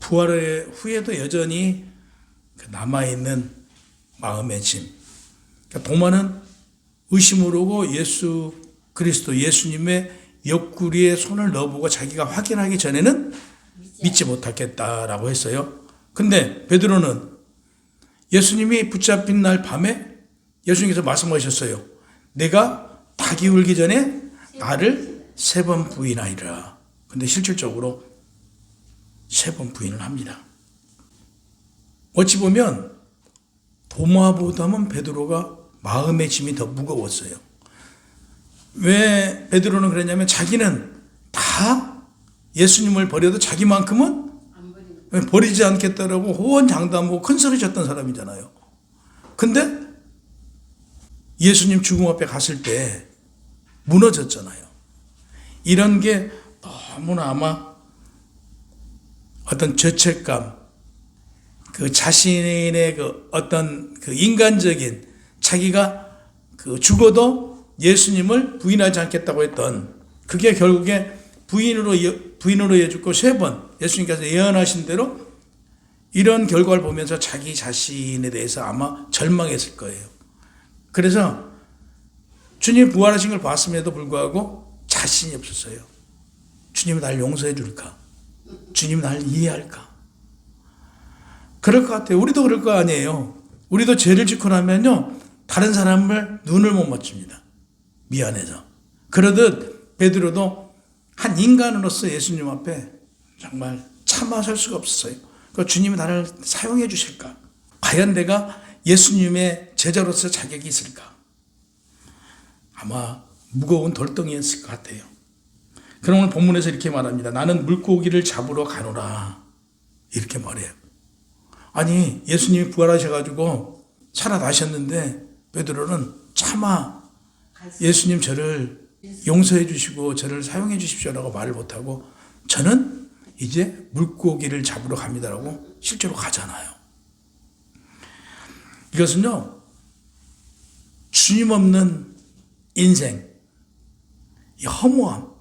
부활 후에도 여전히 남아있는 마음의 짐. 그러니까 도마는 의심을 하고 예수 그리스도 예수님의 옆구리에 손을 넣어보고 자기가 확인하기 전에는 믿지 못하겠다라고 했어요. 근데 베드로는 예수님이 붙잡힌 날 밤에 예수님께서 말씀하셨어요. 내가 닭이 울기 전에 나를 3번 부인하리라. 근데 실질적으로 3번 부인을 합니다. 어찌 보면 도마보다는 베드로가 마음의 짐이 더 무거웠어요. 왜 베드로는 그랬냐면 자기는 다 예수님을 버려도 자기만큼은 버리지 않겠다라고 호언장담하고 큰 소리 쳤던 사람이잖아요. 근데 예수님 죽음 앞에 갔을 때 무너졌잖아요. 이런 게 너무나 아마 어떤 죄책감, 그 자신의 그 어떤 그 인간적인 자기가 그 죽어도 예수님을 부인하지 않겠다고 했던 그게 결국에 부인으로 해주고 3번 예수님께서 예언하신 대로 이런 결과를 보면서 자기 자신에 대해서 아마 절망했을 거예요. 그래서 주님 부활하신 걸 봤음에도 불구하고 자신이 없었어요. 주님이 날 용서해 줄까? 주님이 날 이해할까? 그럴 것 같아요. 우리도 그럴 거 아니에요. 우리도 죄를 짓고 나면요 다른 사람을 눈을 못 맞춥니다. 미안해서. 그러듯 베드로도 한 인간으로서 예수님 앞에 정말 참아 설 수가 없었어요. 그 주님이 나를 사용해 주실까? 과연 내가 예수님의 제자로서 자격이 있을까? 아마 무거운 돌덩이였을 것 같아요. 그럼 오늘 본문에서 이렇게 말합니다. 나는 물고기를 잡으러 가노라. 이렇게 말해요. 아니 예수님이 부활하셔가지고 살아나셨는데 베드로는 차마 예수님 저를 용서해 주시고 저를 사용해 주십시오라고 말을 못하고 저는 이제 물고기를 잡으러 갑니다라고 실제로 가잖아요. 이것은요 주님 없는 인생, 이 허무함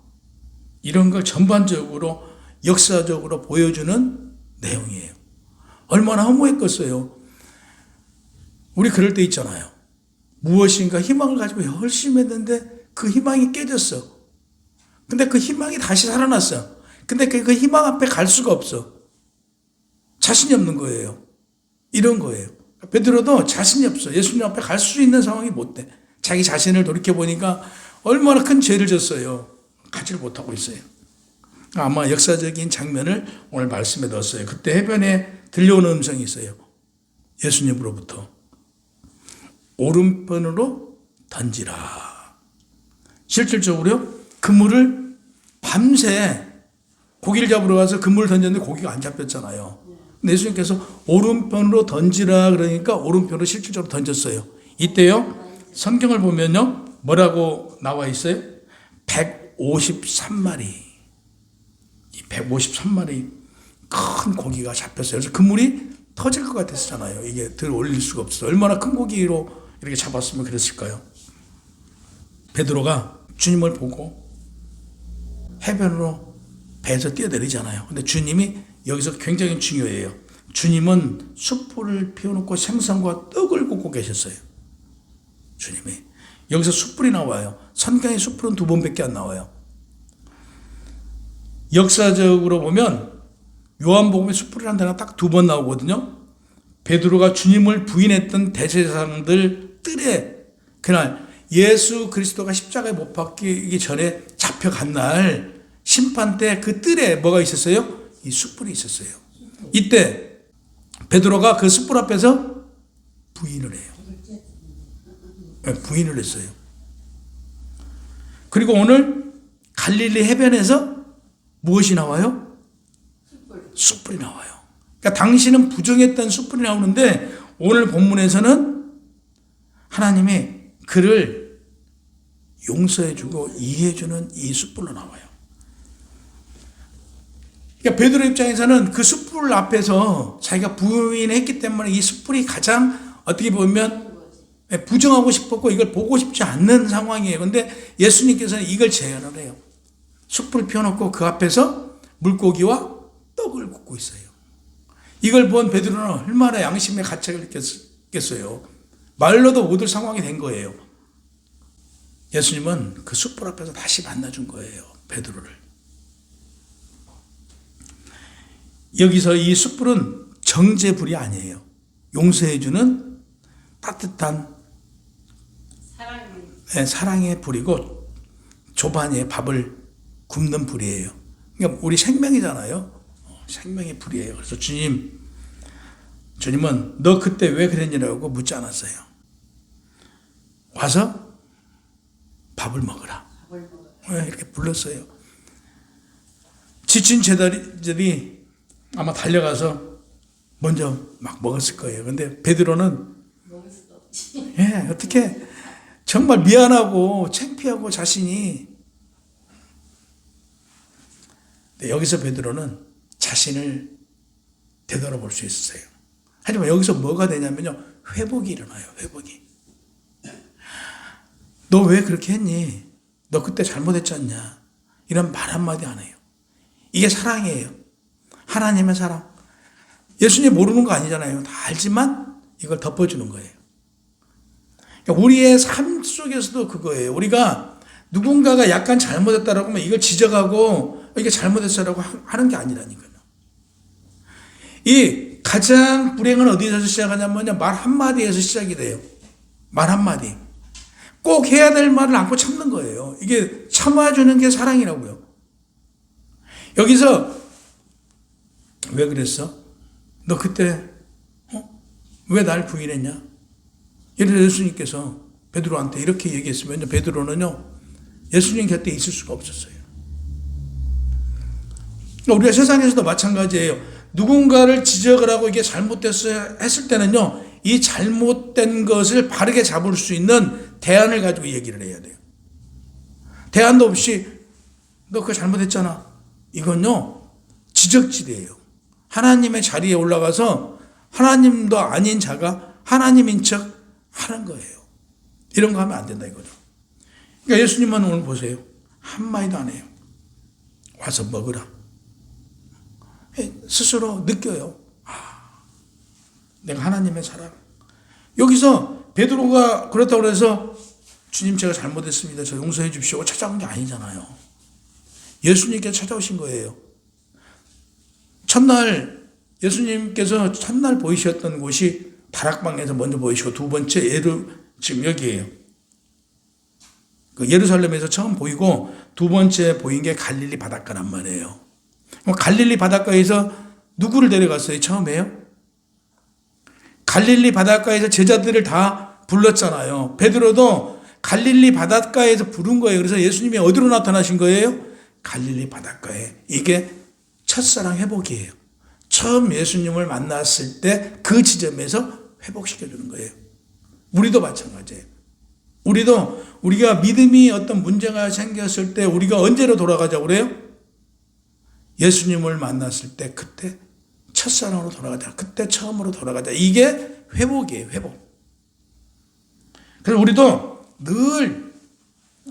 이런 걸 전반적으로 역사적으로 보여주는 내용이에요. 얼마나 허무했겠어요. 우리 그럴 때 있잖아요. 무엇인가 희망을 가지고 열심히 했는데 그 희망이 깨졌어. 근데 그 희망이 다시 살아났어. 근데 그 희망 앞에 갈 수가 없어. 자신이 없는 거예요. 이런 거예요. 베드로도 자신이 없어. 예수님 앞에 갈 수 있는 상황이 못 돼. 자기 자신을 돌이켜보니까 얼마나 큰 죄를 졌어요. 가지를 못하고 있어요. 아마 역사적인 장면을 오늘 말씀에 넣었어요. 그때 해변에 들려오는 음성이 있어요. 예수님으로부터 오른편으로 던지라. 실질적으로 그물을 밤새 고기를 잡으러 가서 그물을 던졌는데 고기가 안 잡혔잖아요. 근데 예수님께서 오른편으로 던지라 그러니까 오른편으로 실질적으로 던졌어요. 이때요 성경을 보면요 뭐라고 나와 있어요? 153마리. 이 153마리 큰 고기가 잡혔어요. 그래서 그물이 터질 것 같았잖아요. 이게 들 올릴 수가 없어요. 얼마나 큰 고기로 이렇게 잡았으면 그랬을까요? 베드로가 주님을 보고 해변으로 배에서 뛰어내리잖아요. 근데 주님이 여기서 굉장히 중요해요. 주님은 숯불을 피워놓고 생선과 떡을 굽고 계셨어요. 주님이. 여기서 숯불이 나와요. 성경에 숯불은 2번밖에 안 나와요. 역사적으로 보면 요한복음에 숯불이라는 단어가 딱 2번 나오거든요. 베드로가 주님을 부인했던 대제사장들 뜰에 그날 예수 그리스도가 십자가에 못 박히기 전에 잡혀간 날 심판 때 그 뜰에 뭐가 있었어요? 이 숯불이 있었어요. 이때 베드로가 그 숯불 앞에서 부인을 해요. 부인을 했어요. 그리고 오늘 갈릴리 해변에서 무엇이 나와요? 숯불이 나와요. 그러니까 당신은 부정했던 숯불이 나오는데 오늘 본문에서는 하나님이 그를 용서해주고 이해해주는 이 숯불로 나와요. 그러니까 베드로 입장에서는 그 숯불 앞에서 자기가 부인했기 때문에 이 숯불이 가장 어떻게 보면 부정하고 싶었고 이걸 보고 싶지 않는 상황이에요. 그런데 예수님께서는 이걸 제안을 해요. 숯불을 피워놓고 그 앞에서 물고기와 떡을 굽고 있어요. 이걸 본 베드로는 얼마나 양심의 가책을 느꼈겠어요. 말로도 못 올 상황이 된 거예요. 예수님은 그 숯불 앞에서 다시 만나준 거예요, 베드로를. 여기서 이 숯불은 정죄불이 아니에요. 용서해주는 따뜻한 사랑의 불이고 조반에 밥을 굽는 불이에요. 그러니까 우리 생명이잖아요. 생명의 불이에요. 그래서 주님은 너 그때 왜 그랬냐고 묻지 않았어요. 와서 밥을 먹으라. 이렇게 불렀어요. 지친 제자들이 아마 달려가서 먼저 막 먹었을 거예요. 근데 베드로는 어떻게 정말 미안하고 창피하고 자신이. 여기서 베드로는 자신을 되돌아볼 수 있었어요. 하지만 여기서 뭐가 되냐면요, 회복이 일어나요. 회복이. 너 왜 그렇게 했니? 너 그때 잘못했지 않냐? 이런 말 한마디 안 해요. 이게 사랑이에요. 하나님의 사랑. 예수님 모르는 거 아니잖아요. 다 알지만 이걸 덮어주는 거예요. 그러니까 우리의 삶 속에서도 그거예요. 우리가 누군가가 약간 잘못했다라고 하면 이걸 지적하고 이게 잘못했어라고 하는 게 아니라니까요. 이 가장 불행은 어디서 시작하냐면요, 말 한마디에서 시작이 돼요. 말 한마디. 꼭 해야 될 말을 안고 참는 거예요. 이게 참아주는 게 사랑이라고요. 여기서 왜 그랬어? 너 그때 왜 날 부인했냐? 이래서 예수님께서 베드로한테 이렇게 얘기했으면 베드로는요, 예수님 곁에 있을 수가 없었어요. 우리가 세상에서도 마찬가지예요. 누군가를 지적을 하고 이게 잘못됐어요 했을 때는요, 이 잘못된 것을 바르게 잡을 수 있는 대안을 가지고 얘기를 해야 돼요. 대안도 없이 너 그거 잘못했잖아. 이건요, 지적질이에요. 하나님의 자리에 올라가서 하나님도 아닌 자가 하나님인 척 하는 거예요. 이런 거 하면 안 된다 이거죠. 그러니까 예수님은 오늘 보세요. 한마디도 안 해요. 와서 먹으라. 스스로 느껴요. 내가 하나님의 사랑. 여기서 베드로가 그렇다고 해서 주님 제가 잘못했습니다. 저 용서해 주십시오. 찾아온 게 아니잖아요. 예수님께서 찾아오신 거예요. 첫날 예수님께서 첫날 보이셨던 곳이 다락방에서 먼저 보이시고 두 번째 지금 여기에요. 그 예루살렘에서 처음 보이고 두 번째 보인 게 갈릴리 바닷가란 말이에요. 갈릴리 바닷가에서 누구를 데려갔어요? 처음에요? 갈릴리 바닷가에서 제자들을 다 불렀잖아요. 베드로도 갈릴리 바닷가에서 부른 거예요. 그래서 예수님이 어디로 나타나신 거예요? 갈릴리 바닷가에. 이게 첫사랑 회복이에요. 처음 예수님을 만났을 때 그 지점에서 회복시켜주는 거예요. 우리도 마찬가지예요. 우리가 믿음이 어떤 문제가 생겼을 때 우리가 언제로 돌아가자고 그래요? 예수님을 만났을 때 그때 첫사랑으로 돌아가자. 그때 처음으로 돌아가자. 이게 회복이에요. 회복. 그래서 우리도 늘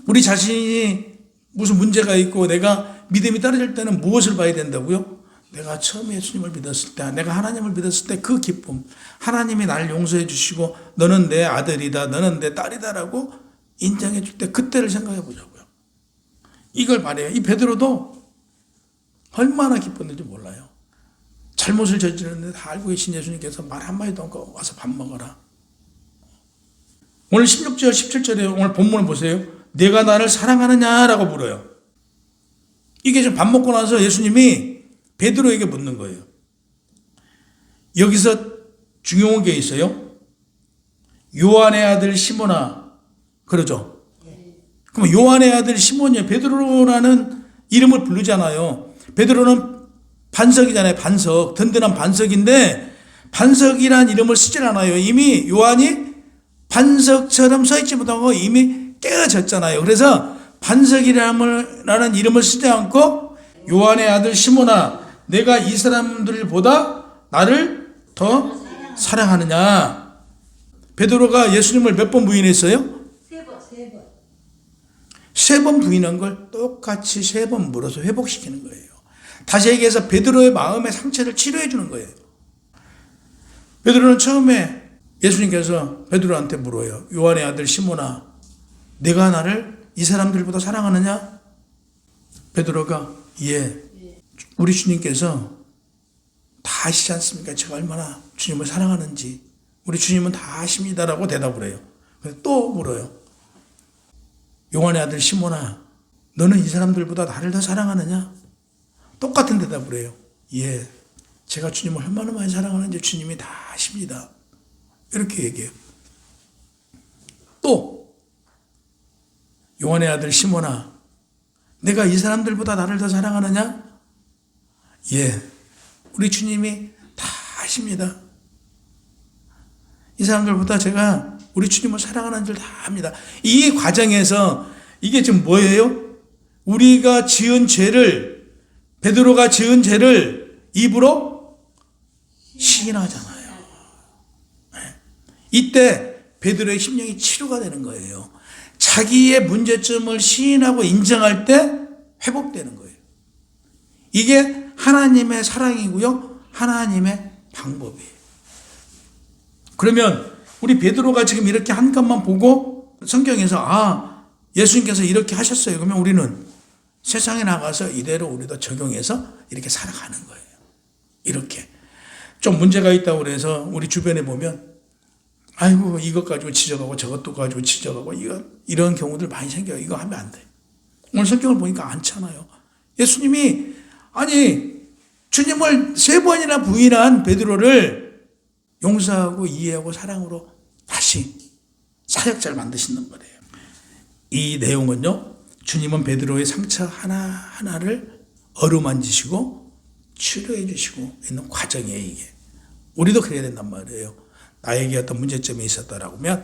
우리 자신이 무슨 문제가 있고 내가 믿음이 떨어질 때는 무엇을 봐야 된다고요? 내가 처음 예수님을 믿었을 때, 내가 하나님을 믿었을 때 그 기쁨, 하나님이 날 용서해 주시고 너는 내 아들이다, 너는 내 딸이다라고 인정해 줄 때 그때를 생각해 보자고요. 이걸 말해요. 이 베드로도 얼마나 기뻤는지 몰라요. 잘못을 저지르는데 다 알고 계신 예수님께서 말 한마디도 않고 와서 밥 먹어라. 오늘 16절, 17절에 오늘 본문을 보세요. 내가 나를 사랑하느냐라고 물어요. 이게 좀 밥 먹고 나서 예수님이 베드로에게 묻는 거예요. 여기서 중요한 게 있어요. 요한의 아들 시몬아, 그러죠. 그럼 요한의 아들 시몬이요. 베드로라는 이름을 부르잖아요. 베드로는 반석이잖아요. 반석, 든든한 반석인데 반석이라는 이름을 쓰질 않아요. 이미 요한이 반석처럼 서 있지 못하고 이미 깨어졌잖아요. 그래서 반석이라는 이름을 쓰지 않고 요한의 아들 시몬아, 내가 이 사람들보다 나를 더 사랑하느냐. 베드로가 예수님을 몇 번 부인했어요? 세 번 부인한 걸 똑같이 3번 물어서 회복시키는 거예요. 다시 얘기해서 베드로의 마음의 상처를 치료해 주는 거예요. 베드로는 처음에 예수님께서 베드로한테 물어요. 요한의 아들 시몬아, 내가 나를 이 사람들보다 사랑하느냐? 베드로가 예, 우리 주님께서 다 아시지 않습니까? 제가 얼마나 주님을 사랑하는지 우리 주님은 다 아십니다라고 대답을 해요. 또 물어요. 요한의 아들 시몬아, 너는 이 사람들보다 나를 더 사랑하느냐? 똑같은 대답을 해요. 예, 제가 주님을 얼마나 많이 사랑하는지 주님이 다 아십니다. 이렇게 얘기해요. 또 요한의 아들 시몬아, 내가 이 사람들보다 나를 더 사랑하느냐? 예, 우리 주님이 다 아십니다. 이 사람들보다 제가 우리 주님을 사랑하는 줄 다 압니다. 이 과정에서 이게 지금 뭐예요? 우리가 지은 죄를, 베드로가 지은 죄를 입으로 시인하잖아요. 이때 베드로의 심령이 치료가 되는 거예요. 자기의 문제점을 시인하고 인정할 때 회복되는 거예요. 이게 하나님의 사랑이고요, 하나님의 방법이에요. 그러면 우리 베드로가 지금 이렇게 한 것만 보고 성경에서 예수님께서 이렇게 하셨어요. 그러면 우리는 세상에 나가서 이대로 우리도 적용해서 이렇게 살아가는 거예요. 이렇게. 좀 문제가 있다고 그래서 우리 주변에 보면 아이고 이것 가지고 지적하고 저것도 가지고 지적하고 이런 경우들 많이 생겨요. 이거 하면 안 돼. 오늘 성경을 보니까 않잖아요. 예수님이 주님을 3번이나 부인한 베드로를 용서하고 이해하고 사랑으로 다시 사역자를 만드시는 거예요. 이 내용은요, 주님은 베드로의 상처 하나하나를 어루만지시고 치료해 주시고 있는 과정이에요, 이게. 우리도 그래야 된단 말이에요. 나에게 어떤 문제점이 있었다라고 하면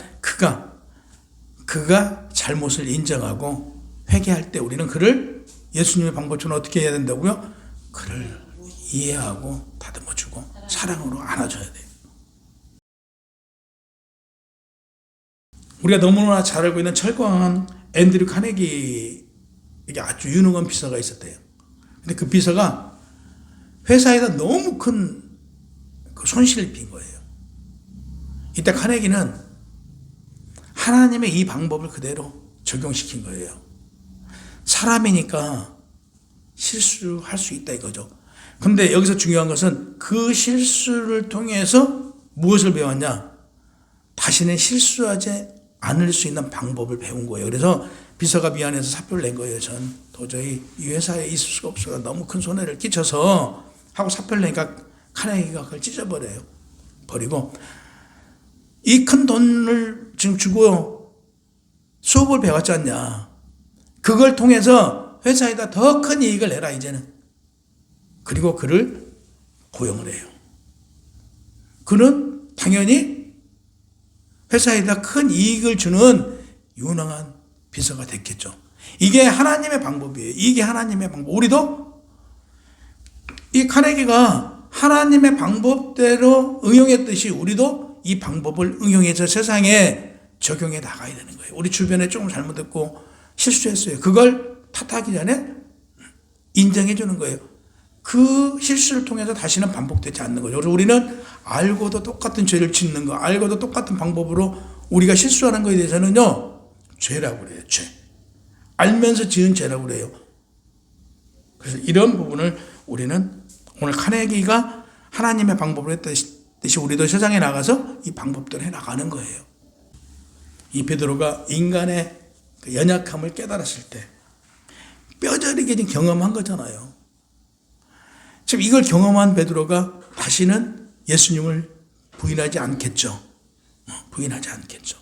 그가 잘못을 인정하고 회개할 때 우리는 그를 예수님의 방법처럼 어떻게 해야 된다고요? 그를 이해하고 다듬어주고 사랑으로 안아줘야 돼요. 우리가 너무나 잘 알고 있는 철광한 앤드류 카네기, 이게 아주 유능한 비서가 있었대요. 근데 그 비서가 회사에다 너무 큰 그 손실을 빈 거예요. 이때 카네기는 하나님의 이 방법을 그대로 적용시킨 거예요. 사람이니까 실수할 수 있다 이거죠. 근데 여기서 중요한 것은 그 실수를 통해서 무엇을 배웠냐? 다시는 실수하지 않을 수 있는 방법을 배운 거예요. 그래서 비서가 미안해서 사표를 낸 거예요. 전 도저히 이 회사에 있을 수가 없어요. 너무 큰 손해를 끼쳐서 하고 사표를 내니까 카네기가 그걸 찢어버려요. 버리고 이 큰 돈을 지금 주고 수업을 배웠지 않냐. 그걸 통해서 회사에다 더 큰 이익을 내라 이제는. 그리고 그를 고용을 해요. 그는 당연히 회사에다 큰 이익을 주는 유능한 비서가 됐겠죠. 이게 하나님의 방법이에요. 이게 하나님의 방법. 우리도 이 카네기가 하나님의 방법대로 응용했듯이 우리도 이 방법을 응용해서 세상에 적용해 나가야 되는 거예요. 우리 주변에 조금 잘못했고 실수했어요. 그걸 탓하기 전에 인정해 주는 거예요. 그 실수를 통해서 다시는 반복되지 않는 거죠. 그래서 우리는 알고도 똑같은 죄를 짓는 거, 알고도 똑같은 방법으로 우리가 실수하는 거에 대해서는요, 죄라고 그래요. 죄. 알면서 지은 죄라고 그래요. 그래서 이런 부분을 우리는 오늘 카네기가 하나님의 방법을 했듯이 우리도 세상에 나가서 이 방법대로 해 나가는 거예요. 이 베드로가 인간의 그 연약함을 깨달았을 때 뼈저리게 경험한 거잖아요. 지금 이걸 경험한 베드로가 다시는 예수님을 부인하지 않겠죠. 부인하지 않겠죠.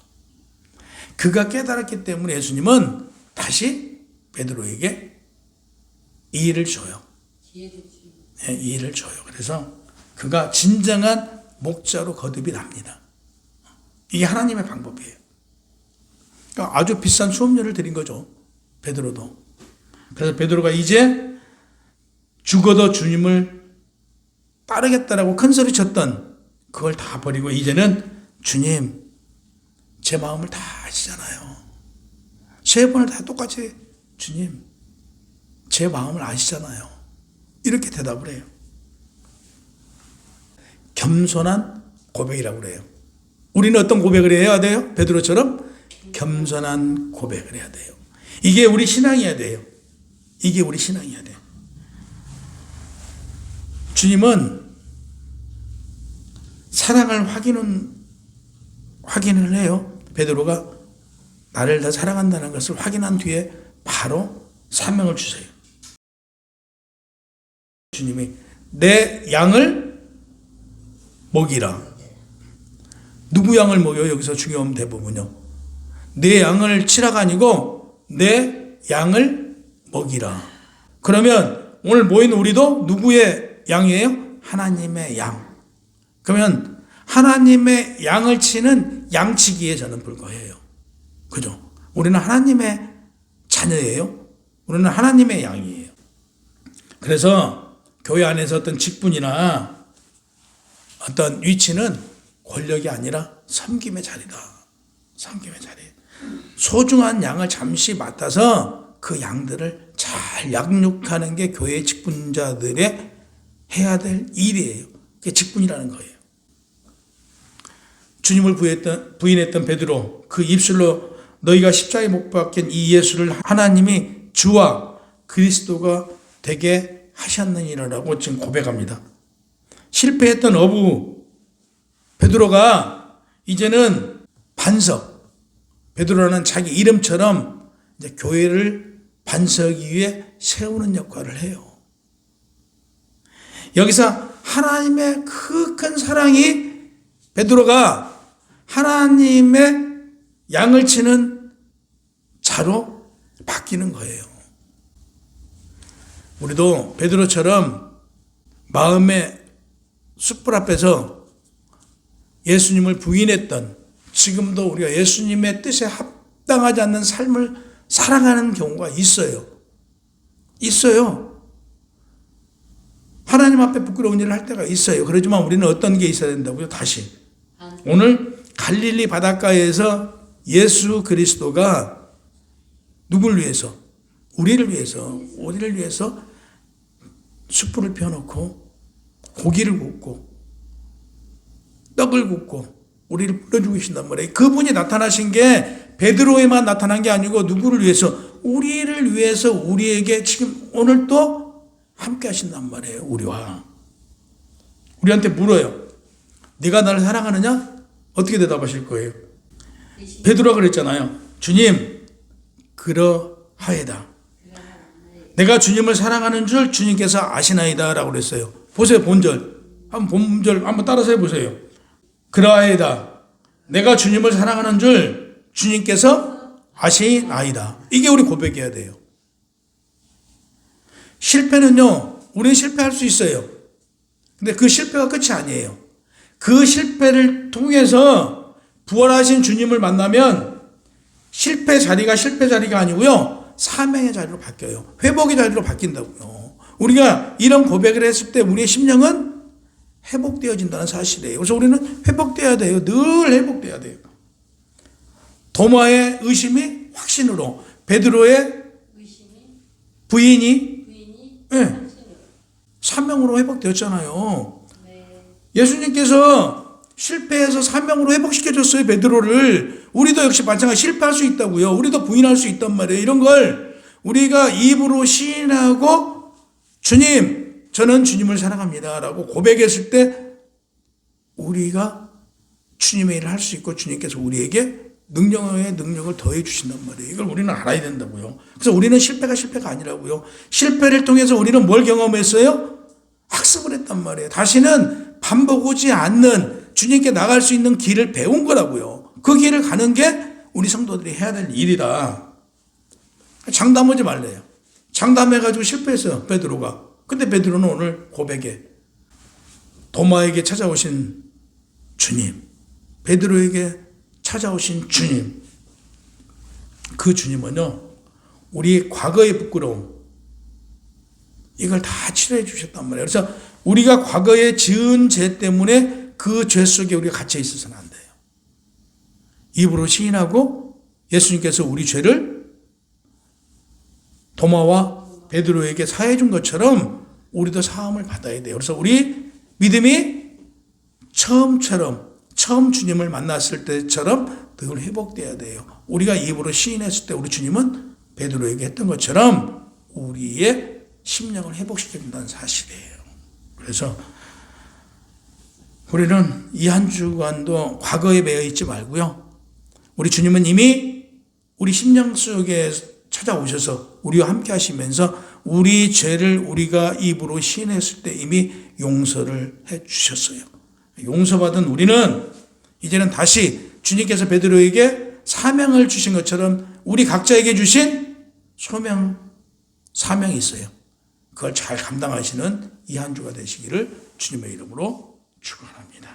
그가 깨달았기 때문에 예수님은 다시 베드로에게 이 일을 줘요. 네, 이 일을 줘요. 그래서 그가 진정한 목자로 거듭이 납니다. 이게 하나님의 방법이에요. 그러니까 아주 비싼 수업료를 드린 거죠. 베드로도. 그래서 베드로가 이제 죽어도 주님을 따르겠다라고 큰 소리 쳤던 그걸 다 버리고 이제는 주님, 제 마음을 다 아시잖아요. 3번을 다 똑같이 주님, 제 마음을 아시잖아요. 이렇게 대답을 해요. 겸손한 고백이라고 그래요. 우리는 어떤 고백을 해야 돼요? 베드로처럼 겸손한 고백을 해야 돼요. 이게 우리 신앙이어야 돼요. 이게 우리 신앙이어야 돼요. 주님은 사랑을 확인을 해요. 베드로가 나를 더 사랑한다는 것을 확인한 뒤에 바로 사명을 주세요. 주님이 내 양을 먹이라. 누구 양을 먹여요? 여기서 중요한 대부분요. 내 양을 치라가 아니고 내 양을 먹이라. 그러면 오늘 모인 우리도 누구의 양이에요? 하나님의 양. 그러면 하나님의 양을 치는 양치기에 저는 불과해요. 그죠? 우리는 하나님의 자녀예요. 우리는 하나님의 양이에요. 그래서 교회 안에서 어떤 직분이나 어떤 위치는 권력이 아니라 섬김의 자리다. 섬김의 자리. 소중한 양을 잠시 맡아서 그 양들을 잘 양육하는 게 교회 직분자들의 해야 될 일이에요. 그게 직분이라는 거예요. 주님을 부인했던 베드로, 그 입술로 너희가 십자가에 못 박힌 이 예수를 하나님이 주와 그리스도가 되게 하셨느니라고 지금 고백합니다. 실패했던 어부 베드로가 이제는 반석, 베드로라는 자기 이름처럼 이제 교회를 반석 위에 세우는 역할을 해요. 여기서 하나님의 그 큰 사랑이 베드로가 하나님의 양을 치는 자로 바뀌는 거예요. 우리도 베드로처럼 마음의 숯불 앞에서 예수님을 부인했던, 지금도 우리가 예수님의 뜻에 합당하지 않는 삶을 살아가는 경우가 있어요. 있어요. 하나님 앞에 부끄러운 일을 할 때가 있어요. 그렇지만 우리는 어떤 게 있어야 된다고요? 다시. 오늘 갈릴리 바닷가에서 예수 그리스도가 누구를 위해서? 우리를 위해서 숯불을 펴놓고 고기를 굽고 떡을 굽고 우리를 불러주고 계신단 말이에요. 그분이 나타나신 게 베드로에만 나타난 게 아니고 누구를 위해서? 우리를 위해서 우리에게 지금 오늘 또 함께 하신단 말이에요. 우리와. 우리한테 물어요. 네가 나를 사랑하느냐? 어떻게 대답하실 거예요? 베드로가 그랬잖아요. 주님, 그러하이다. 내가 주님을 사랑하는 줄 주님께서 아시나이다 라고 그랬어요. 보세요. 본절 한번 따라서 해보세요. 그러하이다. 내가 주님을 사랑하는 줄 주님께서 아시나이다. 이게 우리 고백해야 돼요. 실패는요, 우리는 실패할 수 있어요. 근데 그 실패가 끝이 아니에요. 그 실패를 통해서 부활하신 주님을 만나면 실패 자리가 아니고요, 사명의 자리로 바뀌어요. 회복의 자리로 바뀐다고요. 우리가 이런 고백을 했을 때 우리의 심령은 회복되어진다는 사실이에요. 그래서 우리는 회복돼야 돼요. 늘 회복돼야 돼요. 도마의 의심이 확신으로, 베드로의 부인이 네, 사명으로 회복되었잖아요. 예수님께서 실패해서 사명으로 회복시켜줬어요. 베드로를. 우리도 역시 마찬가지 실패할 수 있다고요. 우리도 부인할 수 있단 말이에요. 이런 걸 우리가 입으로 시인하고 주님, 저는 주님을 사랑합니다 라고 고백했을 때 우리가 주님의 일을 할 수 있고 주님께서 우리에게 능력을 더해 주신단 말이에요. 이걸 우리는 알아야 된다고요. 그래서 우리는 실패가 아니라고요. 실패를 통해서 우리는 뭘 경험했어요? 학습을 했단 말이에요. 다시는 반복하지 않는 주님께 나갈 수 있는 길을 배운 거라고요. 그 길을 가는 게 우리 성도들이 해야 될 일이다. 장담하지 말래요. 장담해가지고 실패했어요. 베드로가. 근데 베드로는 오늘 고백에 도마에게 찾아오신 주님, 베드로에게 찾아오신 주님, 그 주님은요, 우리 과거의 부끄러움, 이걸 다 치료해 주셨단 말이에요. 그래서 우리가 과거에 지은 죄 때문에 그 죄 속에 우리가 갇혀 있어서는 안 돼요. 입으로 시인하고 예수님께서 우리 죄를 도마와 베드로에게 사해 준 것처럼 우리도 사함을 받아야 돼요. 그래서 우리 믿음이 처음 주님을 만났을 때처럼 늘 회복돼야 돼요. 우리가 입으로 시인했을 때 우리 주님은 베드로에게 했던 것처럼 우리의 심령을 회복시켜준다는 사실이에요. 그래서 우리는 이 한 주간도 과거에 매여 있지 말고요. 우리 주님은 이미 우리 심령 속에 찾아오셔서 우리와 함께 하시면서 우리 죄를 우리가 입으로 시인했을 때 이미 용서를 해 주셨어요. 용서받은 우리는 이제는 다시 주님께서 베드로에게 사명을 주신 것처럼 우리 각자에게 주신 사명이 있어요. 그걸 잘 감당하시는 이 한 주가 되시기를 주님의 이름으로 축원합니다.